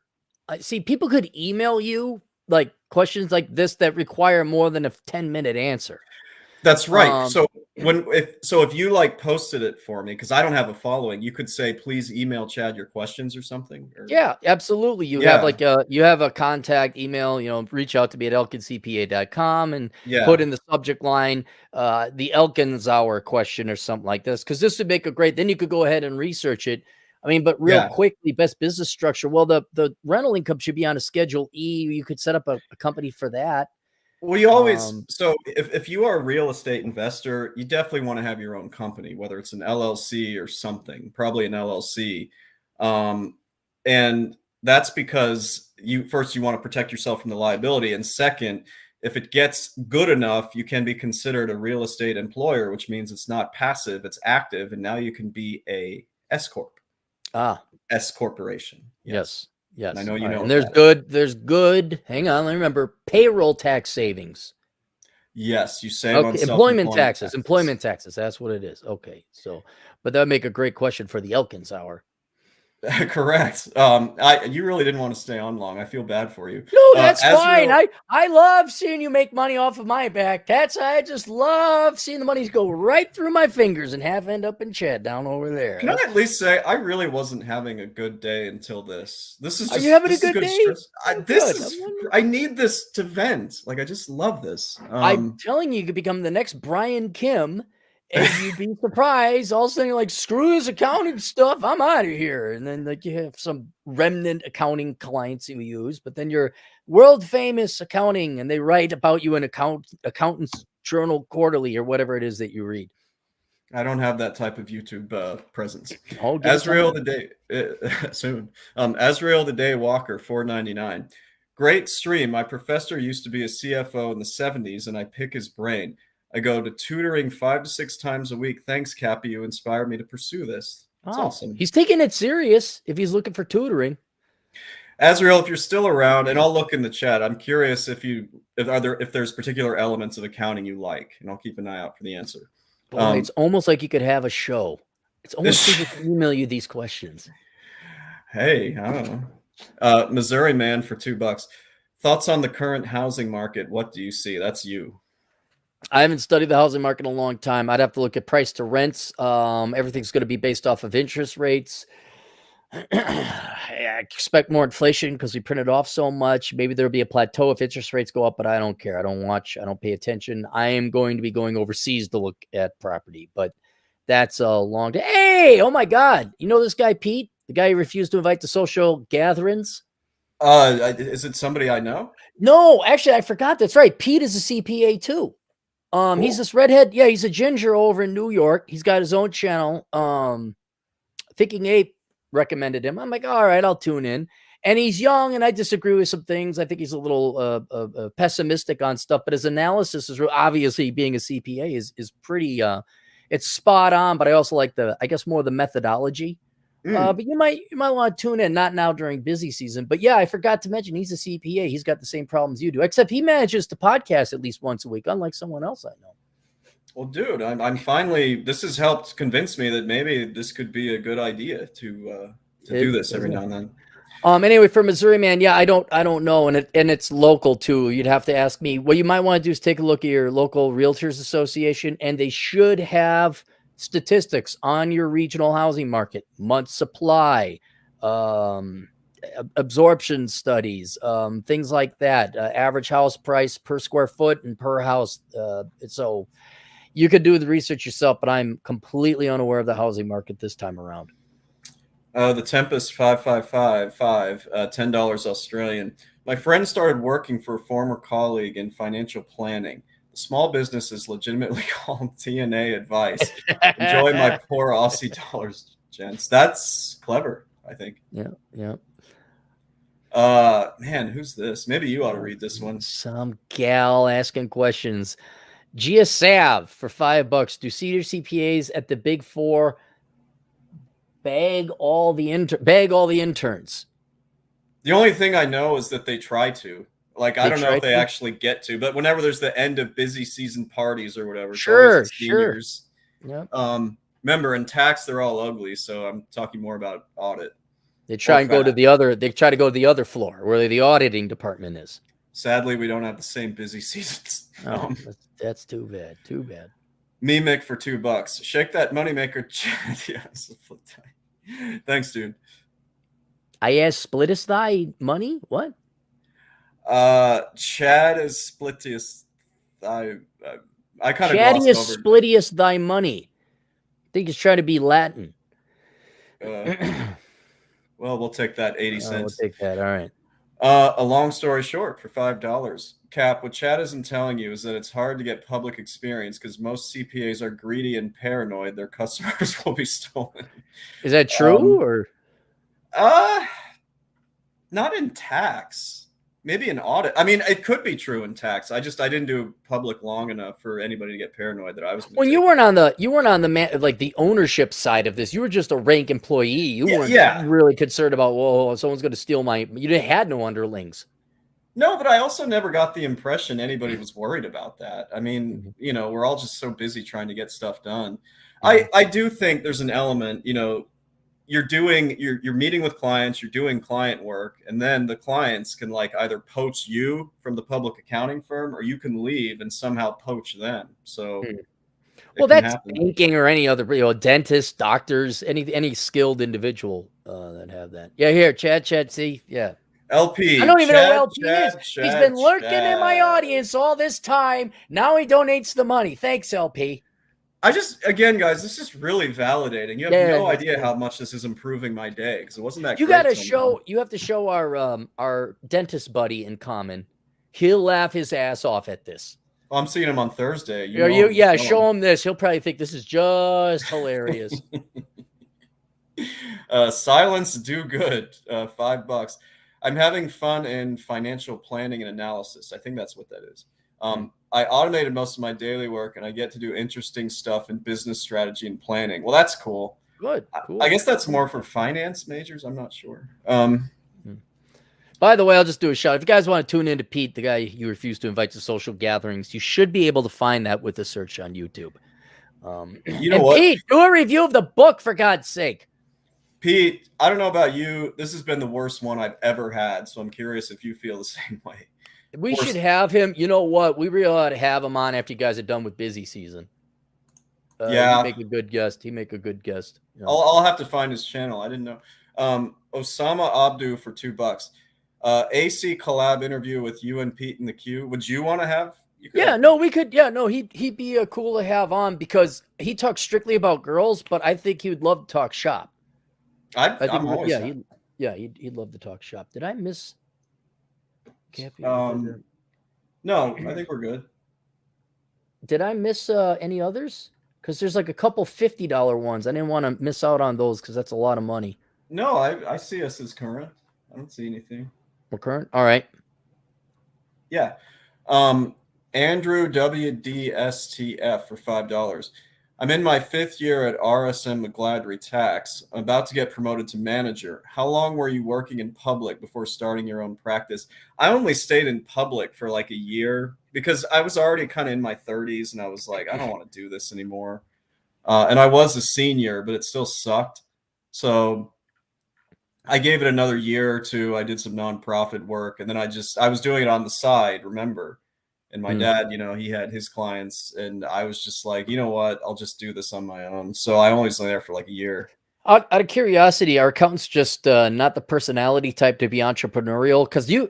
See, people could email you like questions like this that require more than a 10-minute answer. That's right. So if you like posted it for me, because I don't have a following, you could say, please email Chad your questions or something. Yeah, absolutely. You have like you have a contact email, reach out to me at elkinscpa.com and put in the subject line the Elkins hour question or something like this, because this would make a great, then you could go ahead and research it. I mean, but real quickly, best business structure. Well, the rental income should be on a Schedule E. You could set up a company for that. Well, you always, so if you are a real estate investor, you definitely want to have your own company, whether it's an LLC or something, probably an LLC. And that's because you want to protect yourself from the liability. And second, if it gets good enough, you can be considered a real estate employer, which means it's not passive, it's active. And now you can be a S Corp. S corporation. Yes. Yes. And I know you know. And there's good. Hang on, let me remember. Payroll tax savings. Yes, you save on employment taxes. Employment taxes. That's what it is. Okay. So, but that would make a great question for the Elkins hour. Correct. You really didn't want to stay on long. I feel bad for you. No, that's fine. I love seeing you make money off of my back. I just love seeing the money go right through my fingers and half end up in Chad down over there. Can I at least say I really wasn't having a good day until this. This is just, are you having a good day? I need this to vent. Like, I just love this. I'm telling you, you could become the next Brian Kim. And you'd be surprised. All of a sudden, you're like, screw this accounting stuff. I'm out of here. And then like you have some remnant accounting clients you use, but then you're world famous accounting and they write about you in Accountant's Journal Quarterly or whatever it is that you read. I don't have that type of YouTube presence. Azrael the Day soon. Azrael the Day Walker, $4.99. Great stream. My professor used to be a CFO in the 70s and I pick his brain. I go to tutoring 5 to 6 times a week. Thanks, Cappy. You inspired me to pursue this. That's awesome. He's taking it serious if he's looking for tutoring. Azrael, if you're still around, and I'll look in the chat. I'm curious if there's particular elements of accounting you like, and I'll keep an eye out for the answer. Boy, it's almost like you could have a show. It's almost like people can email you these questions. Hey, I don't know. Missouri Man for $2. Thoughts on the current housing market? What do you see? That's you. I haven't studied the housing market in a long time. I'd have to look at price to rents. Everything's going to be based off of interest rates. I expect more inflation because we printed off so much. Maybe there'll be a plateau if interest rates go up, but I don't care. I don't watch. I don't pay attention. I am going to be going overseas to look at property, but that's a long day. Hey, oh my God. You know this guy, Pete? The guy who refused to invite to social gatherings? Is it somebody I know? No, actually, I forgot. That's right. Pete is a CPA too. Cool. He's this redhead. Yeah, he's a ginger over in New York. He's got his own channel. Thinking Ape recommended him. I'm like, all right, I'll tune in. And he's young, and I disagree with some things. I think he's a little pessimistic on stuff, but his analysis is obviously, being a CPA, is pretty it's spot on. But I also like I guess more the methodology. But you might want to tune in, not now during busy season. But yeah, I forgot to mention he's a CPA. He's got the same problems you do, except he manages to podcast at least once a week, unlike someone else I know. Well, dude, I'm finally. This has helped convince me that maybe this could be a good idea to do this every now and then. Anyway, for Missouri, man, yeah, I don't know, and it's local too. You'd have to ask me. What you might want to do is take a look at your local Realtors Association, and they should have statistics on your regional housing market, month supply, absorption studies, things like that, average house price per square foot and per house. So you could do the research yourself, but I'm completely unaware of the housing market this time around. The Tempest 5555, $10 Australian. My friend started working for a former colleague in financial planning. The small business is legitimately called TNA advice. Enjoy my poor Aussie dollars, gents. That's clever, I think. Yeah. Man, who's this? Maybe you ought to read this one. Some gal asking questions. Gia Sav for $5. Do senior CPAs at the Big Four bag all the interns? The only thing I know is that they try to. Like, I don't know if they actually get to, but whenever there's the end of busy season parties or whatever, sure. Yep. Remember, in tax they're all ugly, so I'm talking more about audit. They try and go to the other floor where the auditing department is. Sadly, we don't have the same busy seasons. Oh, that's too bad. Too bad. Mimic for $2. Shake that moneymaker. Yes. Thanks, dude. I asked, splittest thy money? What? Chad is splittiest thy. I kind of Chaddiest splittiest thy money. I think he's trying to be Latin. Well, we'll take that 80 cents. We'll take that. All right. A long story short, for $5. Cap, what Chad isn't telling you is that it's hard to get public experience because most CPAs are greedy and paranoid. Their customers will be stolen. Is that true or? Not in tax. Maybe in audit. I mean, it could be true in tax. I didn't do public long enough for anybody to get paranoid that I was. When you weren't on the like the ownership side of this, you were just a rank employee. You weren't really concerned about, whoa, someone's going to steal my. You had no underlings. No, but I also never got the impression anybody was worried about that. I mean, we're all just so busy trying to get stuff done. I do think there's an element, you're meeting with clients, you're doing client work, and then the clients can like either poach you from the public accounting firm or you can leave and somehow poach them. So well, that's banking or any other, dentists, doctors, any skilled individual that have that. Yeah, here, Chad, see, yeah. LP. I don't even know who LP is. He's been lurking in my audience all this time. Now he donates the money. Thanks, LP. Again, guys, this is really validating. You have no idea how much this is improving my day because it wasn't that. You have to show our dentist buddy in common. He'll laugh his ass off at this. Well, I'm seeing him on Thursday. Show him this. He'll probably think this is just hilarious. Silence do good. $5. I'm having fun in financial planning and analysis. I think that's what that is. I automated most of my daily work and I get to do interesting stuff in business strategy and planning. Well, that's cool. Good. Cool. I guess that's more for finance majors. I'm not sure. By the way, I'll just do a shout. If you guys want to tune in to Pete, the guy you refuse to invite to social gatherings, you should be able to find that with a search on YouTube. You know what? Pete, do a review of the book for God's sake. Pete, I don't know about you. This has been the worst one I've ever had. So I'm curious if you feel the same way. We should have him. You know what? We really ought to have him on after you guys are done with busy season. He'd make a good guest. I'll have to find his channel. I didn't know. Ousama Abdu for $2. AC collab interview with you and Pete in the queue. Would you want to have? We could. Yeah, no, he'd be cool to have on because he talks strictly about girls, but I think he would love to talk shop. He'd love to talk shop. Did I miss? Cappy? No, I think we're good. Did I miss any others? Because there's like a couple $50 ones. I didn't want to miss out on those because that's a lot of money. No, I see us as current. I don't see anything. We're current. All right. Yeah. andrewwdst for $5. I'm in my 5th year at RSM McGladrey Tax. I'm about to get promoted to manager. How long were you working in public before starting your own practice? I only stayed in public for like a year because I was already kind of in my 30s and I was like, I don't want to do this anymore. And I was a senior, but it still sucked. So I gave it another year or two. I did some nonprofit work, and then I was doing it on the side, remember? And my dad, he had his clients, and I was just like, you know what? I'll just do this on my own. So I only was there for like a year. Out of curiosity, are accountants just not the personality type to be entrepreneurial? Because you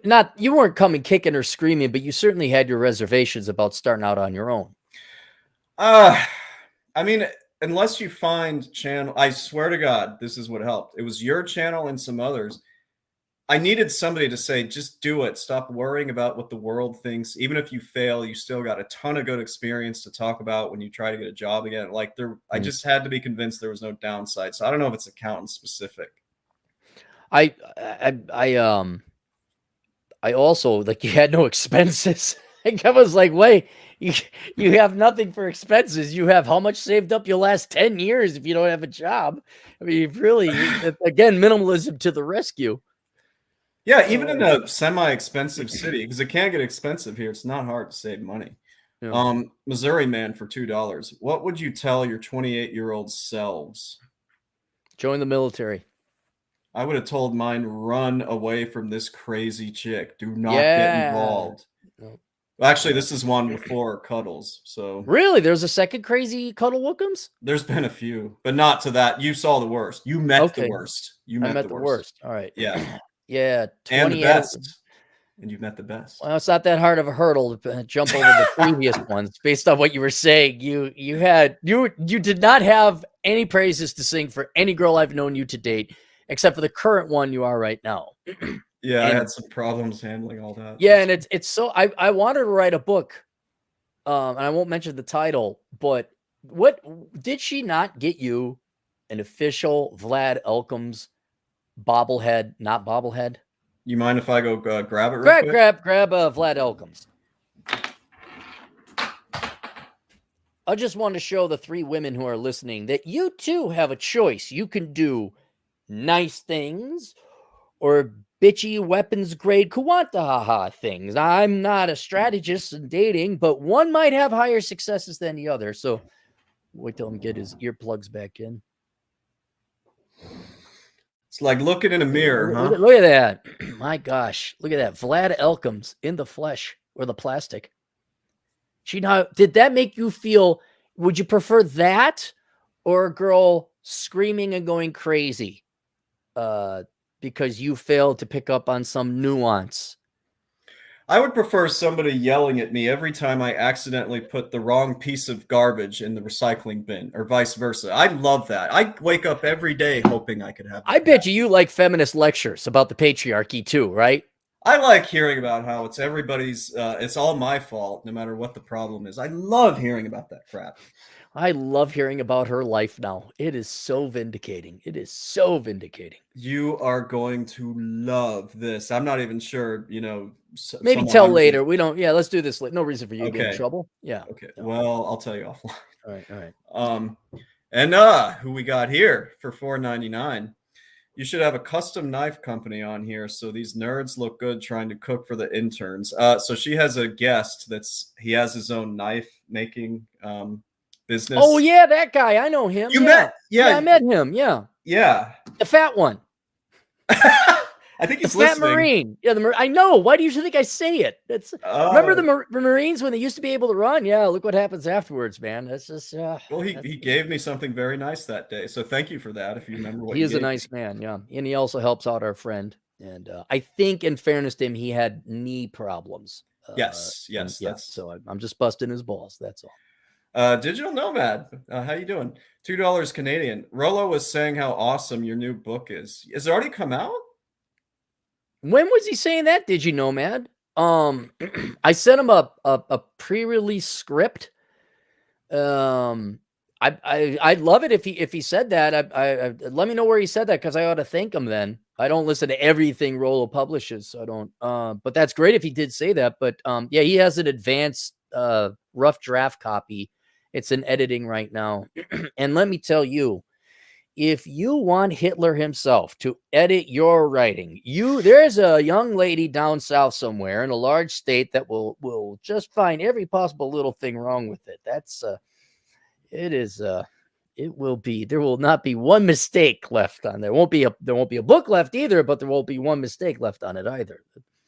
weren't coming kicking or screaming, but you certainly had your reservations about starting out on your own. I mean, unless you find channel, I swear to God, this is what helped. It was your channel and some others. I needed somebody to say, just do it. Stop worrying about what the world thinks. Even if you fail, you still got a ton of good experience to talk about when you try to get a job again. Like I just had to be convinced there was no downside. So I don't know if it's accountant specific. I also, like, you had no expenses. Like, I was like, wait, you have nothing for expenses. You have how much saved up your last 10 years if you don't have a job? I mean, really, again, minimalism to the rescue. Yeah, even in a semi-expensive city, because it can get expensive here. It's not hard to save money. Yeah. Missouri man for $2. What would you tell your 28-year-old selves? Join the military. I would have told mine, run away from this crazy chick. Do not get involved. No. Well, actually, this is one before cuddles. So really, there's a second crazy cuddle wookums? There's been a few, but not to that. You saw the worst. You met the worst. You met the worst. All right. Yeah. Yeah. And the best. And you met the best. Well, it's not that hard of a hurdle to jump over the previous ones based on what you were saying. You did not have any praises to sing for any girl I've known you to date, except for the current one you are right now. Yeah, I had some problems handling all that. Yeah, and it's so I wanted to write a book, and I won't mention the title, but what did she not get you an official Vlad Elkins bobblehead? Not bobblehead. You mind if I go grab it real quick? Grab Vlad Elkins. I just want to show the 3 women who are listening that you too have a choice. You can do nice things or bitchy weapons grade Kuwantahaha things. I'm not a strategist in dating, but one might have higher successes than the other. So wait till him get his earplugs back in. It's like looking in a mirror, huh? Look at that. My gosh. Look at that. Vlad Elkins in the flesh or the plastic. Did that make you feel, would you prefer that or a girl screaming and going crazy? Because you failed to pick up on some nuance. I would prefer somebody yelling at me every time I accidentally put the wrong piece of garbage in the recycling bin or vice versa. I love that. I wake up every day hoping I could have that. I bet you like feminist lectures about the patriarchy too, right? I like hearing about how it's everybody's, it's all my fault no matter what the problem is. I love hearing about that crap. I love hearing about her life now. It is so vindicating. It is so vindicating. You are going to love this. I'm not even sure, maybe tell later. We don't. Yeah, let's do this. No reason for you to get in trouble. Yeah. Okay. No. Well, I'll tell you offline. All right. And who we got here for $4.99? You should have a custom knife company on here so these nerds look good trying to cook for the interns. So she has a guest he has his own knife making business. Oh yeah, that guy. I know him. You met? Yeah, I met him. Yeah. Yeah. The fat one. I think he's the fat listening. Marine. Yeah, I know. Why do you think I say it? Remember the Marines when they used to be able to run? Yeah, look what happens afterwards, man. That's just. Well, he gave me something very nice that day, so thank you for that. If you remember what he is a nice man, yeah, and he also helps out our friend. And I think, in fairness to him, he had knee problems. Yes. So I'm just busting his balls. That's all. Digital Nomad, how you doing? $2 Canadian. Rollo was saying how awesome your new book is. Has it already come out? When was he saying that, Digi Nomad? I sent him a pre-release script. I'd love it if he said that. Let me know where he said that because I ought to thank him then. I don't listen to everything Rollo publishes, so I don't. But that's great if he did say that. But yeah, he has an advanced rough draft copy. It's in editing right now. And let me tell you, if you want Hitler himself to edit your writing, there's a young lady down south somewhere in a large state that will just find every possible little thing wrong with it. That's it will be, there will not be one mistake left on there. There won't be a book left either, but there won't be one mistake left on it either.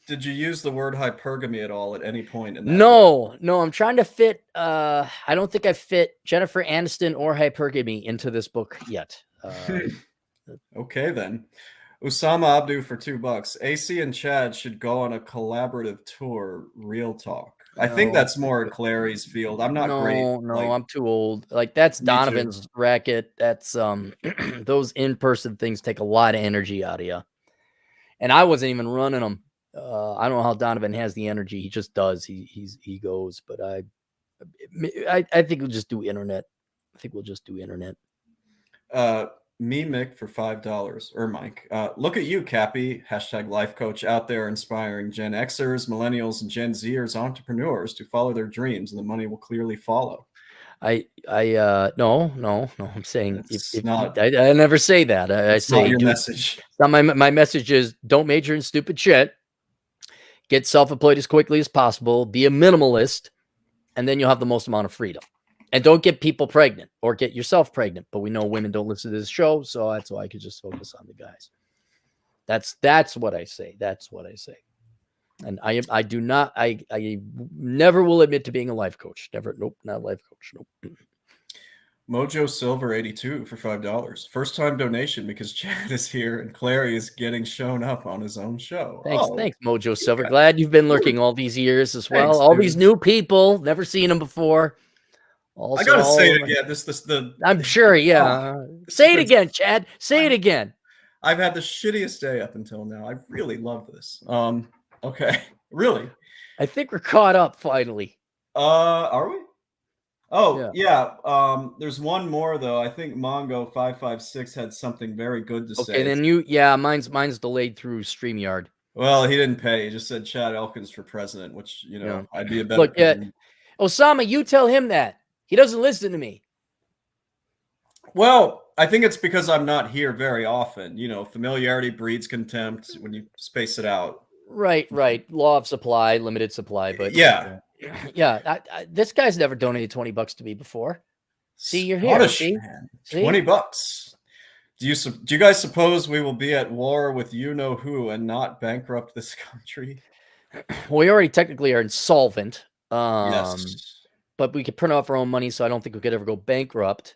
Did you use the word hypergamy at all at any point in that? No, I'm trying to fit. I don't think I fit Jennifer Aniston or hypergamy into this book yet. Okay, then. Ousama Abdu for $2. AC and Chad should go on a collaborative tour. Real talk. I think that's more Clary's field. I'm not great. No, I'm too old. Like, that's Donovan's racket. That's those in-person things take a lot of energy out of you. And I wasn't even running them. I don't know how Donovan has the energy. He just does. He goes. But I think we'll just do internet. Mick for $5, or Mike. Look at you, Cappy, #life coach, out there inspiring Gen Xers, millennials, and Gen Zers entrepreneurs to follow their dreams, and the money will clearly follow. No. I'm saying not. I never say that. I say your message. My message is don't major in stupid shit. Get self-employed as quickly as possible. Be a minimalist, and then you'll have the most amount of freedom. And don't get people pregnant or get yourself pregnant. But we know women don't listen to this show, so that's why I could just focus on the guys. That's what I say. That's what I say. And I never will admit to being a life coach. Never. Nope, not a life coach. Nope. Mojo Silver 82 for $5. First time donation because Chad is here and Clary is getting shown up on his own show. Thanks, Mojo Silver. Glad you've been lurking all these years as well. Thanks, all dude. These new people, never seen them before. Also, I gotta say it again. I'm sure, yeah. Say it again, Chad. Say it again. I've had the shittiest day up until now. I really love this. Okay, really. I think we're caught up finally. Are we? Oh yeah. There's one more though. I think Mongo556 had something very good to say. Okay, then mine's delayed through StreamYard. Well, he didn't pay. He just said Chad Elkins for president, which I'd be a better. Look, Ousama, you tell him that. He doesn't listen to me. Well, I think it's because I'm not here very often. Familiarity breeds contempt when you space it out. Right. Law of supply, limited supply. But yeah. This guy's never donated $20 to me before. See, you're here. See? $20. Do you guys suppose we will be at war with you-know-who and not bankrupt this country? Well, we already technically are insolvent. Yes. But we could print off our own money, so I don't think we could ever go bankrupt.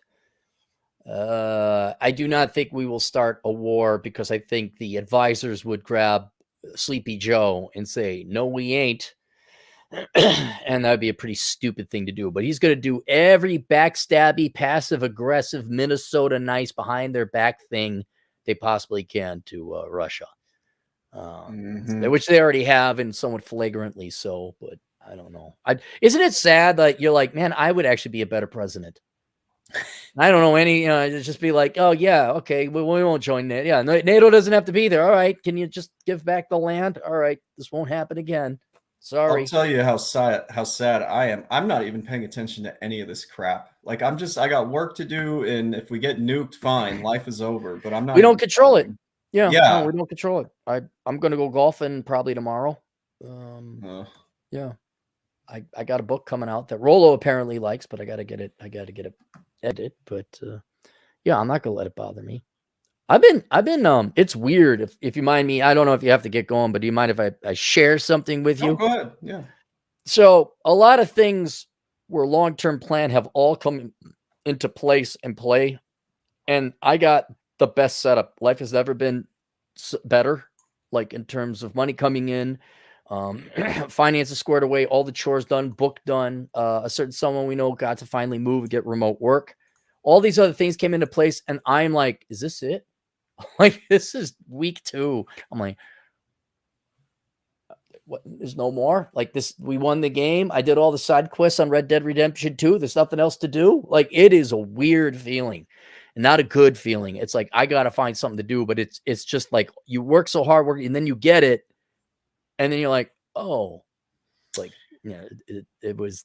I do not think we will start a war because I think the advisors would grab Sleepy Joe and say, no, we ain't. And that would be a pretty stupid thing to do. But he's going to do every backstabby, passive-aggressive, Minnesota nice behind their back thing they possibly can to Russia. Which they already have and somewhat flagrantly so, but I don't know. Isn't it sad that you're like, man, I would actually be a better president. I don't know any, just be like, oh yeah, okay, we won't join NATO. Yeah, NATO doesn't have to be there. All right, can you just give back the land? All right, this won't happen again. Sorry. I'll tell you how sad I am. I'm not even paying attention to any of this crap. Like I got work to do, and if we get nuked, fine, life is over. But I'm not. We don't control it. Yeah, no, we don't control it. I'm going to go golfing probably tomorrow. Yeah. I got a book coming out that Rollo apparently likes, but I got to get it edited. But yeah, I'm not gonna let it bother me. I've been it's weird if you mind me. I don't know if you have to get going, but do you mind if I share something with you? Go ahead. Yeah. So a lot of things where long-term plan have all come into place and play, and I got the best setup. Life has never been better, like in terms of money coming in. Finances squared away, all the chores done, book done. A certain someone we know got to finally move and get remote work. All these other things came into place, and I'm like, is this it? Like, this is week 2. I'm like, what? There's no more? Like this, we won the game. I did all the side quests on Red Dead Redemption 2. There's nothing else to do. Like, it is a weird feeling. not a good feeling. It's like, I got to find something to do, but it's just like you work so hard, and then you get it. And then you're like, oh, like, it was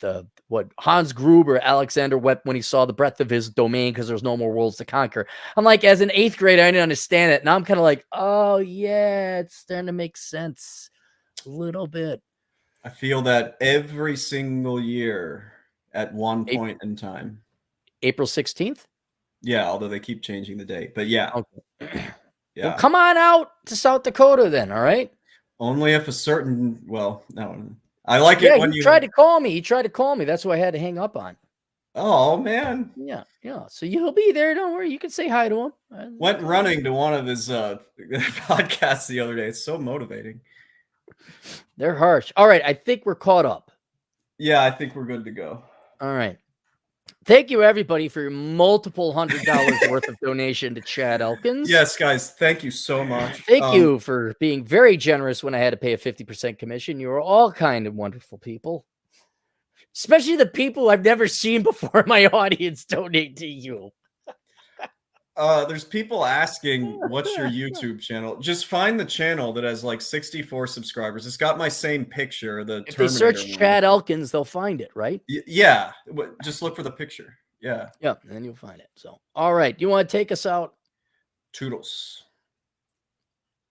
what Hans Gruber, Alexander wept when he saw the breadth of his domain because there's no more worlds to conquer. I'm like, as an 8th grader, I didn't understand it. Now I'm kind of like, oh yeah, it's starting to make sense a little bit. I feel that every single year at one point in time. April 16th? Yeah, although they keep changing the date. But yeah. Okay. Yeah. Well, come on out to South Dakota then, all right? Only if a certain, well, no. I like it when you tried to call me. He tried to call me. That's why I had to hang up on. Oh, man. Yeah. So he'll be there. Don't worry. You can say hi to him. Went running to one of his podcasts the other day. It's so motivating. They're harsh. All right. I think we're caught up. Yeah, I think we're good to go. All right. Thank you, everybody, for your multiple $100 worth of donation to Chad Elkins. Yes, guys. Thank you so much. Thank you for being very generous when I had to pay a 50% commission. You are all kind of wonderful people, especially the people I've never seen before in my audience donate to you. There's people asking, what's your YouTube channel? Just find the channel that has like 64 subscribers. It's got my same picture. If they search Chad Elkins, they'll find it, right? Yeah. Just look for the picture. Yeah. Yeah, and then you'll find it. So, all right. You want to take us out? Toodles.